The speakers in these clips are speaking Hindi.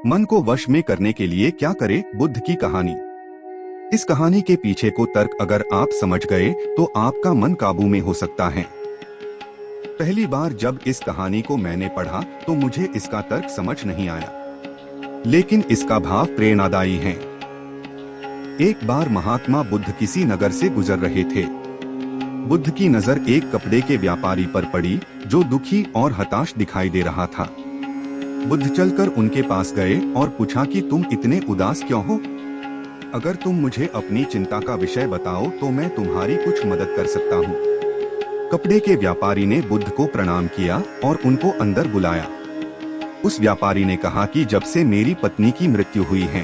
मन को वश में करने के लिए क्या करे, बुद्ध की कहानी। इस कहानी के पीछे को तर्क अगर आप समझ गए तो आपका मन काबू में हो सकता है। पहली बार जब इस कहानी को मैंने पढ़ा तो मुझे इसका तर्क समझ नहीं आया, लेकिन इसका भाव प्रेरणादायी है। एक बार महात्मा बुद्ध किसी नगर से गुजर रहे थे। बुद्ध की नजर एक कपड़े के व्यापारी पर पड़ी जो दुखी और हताश दिखाई दे रहा था। बुद्ध चलकर उनके पास गए और पूछा कि तुम इतने उदास क्यों हो? अगर तुम मुझे अपनी चिंता का विषय बताओ तो मैं तुम्हारी कुछ मदद कर सकता हूँ। कपड़े के व्यापारी ने बुद्ध को प्रणाम किया और उनको अंदर बुलाया। उस व्यापारी ने कहा कि जब से मेरी पत्नी की मृत्यु हुई है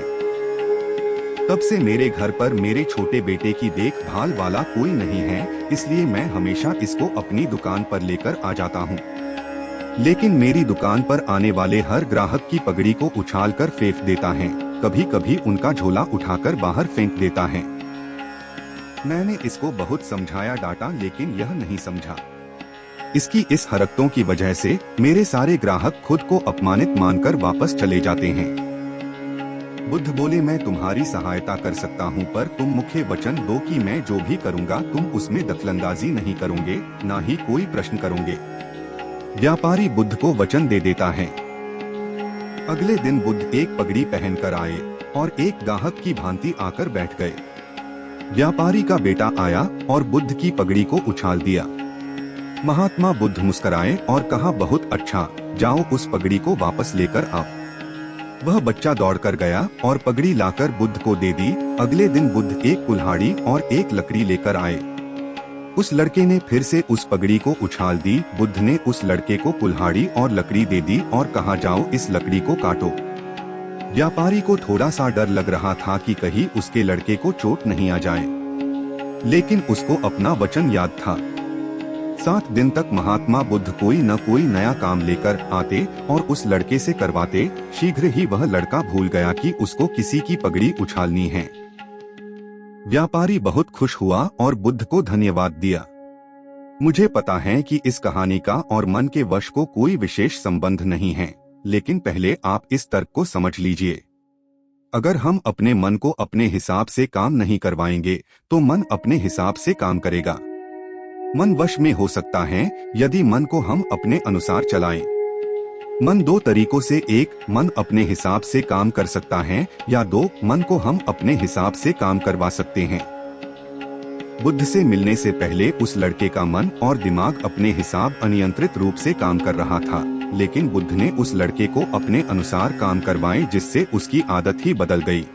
तब से मेरे घर पर मेरे छोटे बेटे की देखभाल वाला कोई नहीं है, इसलिए मैं हमेशा इसको अपनी दुकान पर लेकर आ जाता हूँ। लेकिन मेरी दुकान पर आने वाले हर ग्राहक की पगड़ी को उछालकर फेंक देता है, कभी कभी उनका झोला उठाकर बाहर फेंक देता है। मैंने इसको बहुत समझाया, डांटा, लेकिन यह नहीं समझा। इसकी इस हरकतों की वजह से मेरे सारे ग्राहक खुद को अपमानित मानकर वापस चले जाते हैं। बुद्ध बोले, मैं तुम्हारी सहायता कर सकता हूँ, पर तुम मुख्य वचन दो कि मैं जो भी करूँगा तुम उसमें दखलंदाजी नहीं करोगे, ना ही कोई प्रश्न करोगे। व्यापारी बुद्ध को वचन दे देता है। अगले दिन बुद्ध एक पगड़ी पहनकर आए और एक गाहक की भांति आकर बैठ गए। व्यापारी का बेटा आया और बुद्ध की पगड़ी को उछाल दिया। महात्मा बुद्ध मुस्कुराए और कहा, बहुत अच्छा, जाओ उस पगड़ी को वापस लेकर आओ। वह बच्चा दौड़कर गया और पगड़ी लाकर बुद्ध को दे दी। अगले दिन बुद्ध एक कुल्हाड़ी और एक लकड़ी लेकर आए। उस लड़के ने फिर से उस पगड़ी को उछाल दी। बुद्ध ने उस लड़के को कुल्हाड़ी और लकड़ी दे दी और कहा, जाओ इस लकड़ी को काटो। व्यापारी को थोड़ा सा डर लग रहा था कि कहीं उसके लड़के को चोट नहीं आ जाए, लेकिन उसको अपना वचन याद था। 7 दिन तक महात्मा बुद्ध कोई न कोई नया काम लेकर आते और उस लड़के से करवाते। शीघ्र ही वह लड़का भूल गया कि उसको किसी की पगड़ी उछालनी है। व्यापारी बहुत खुश हुआ और बुद्ध को धन्यवाद दिया। मुझे पता है कि इस कहानी का और मन के वश को कोई विशेष संबंध नहीं है, लेकिन पहले आप इस तर्क को समझ लीजिए। अगर हम अपने मन को अपने हिसाब से काम नहीं करवाएंगे तो मन अपने हिसाब से काम करेगा। मन वश में हो सकता है यदि मन को हम अपने अनुसार चलाएं। मन 2 तरीकों से, एक, मन अपने हिसाब से काम कर सकता है, या 2, मन को हम अपने हिसाब से काम करवा सकते हैं। बुद्ध से मिलने से पहले उस लड़के का मन और दिमाग अपने हिसाब अनियंत्रित रूप से काम कर रहा था, लेकिन बुद्ध ने उस लड़के को अपने अनुसार काम करवाए, जिससे उसकी आदत ही बदल गई।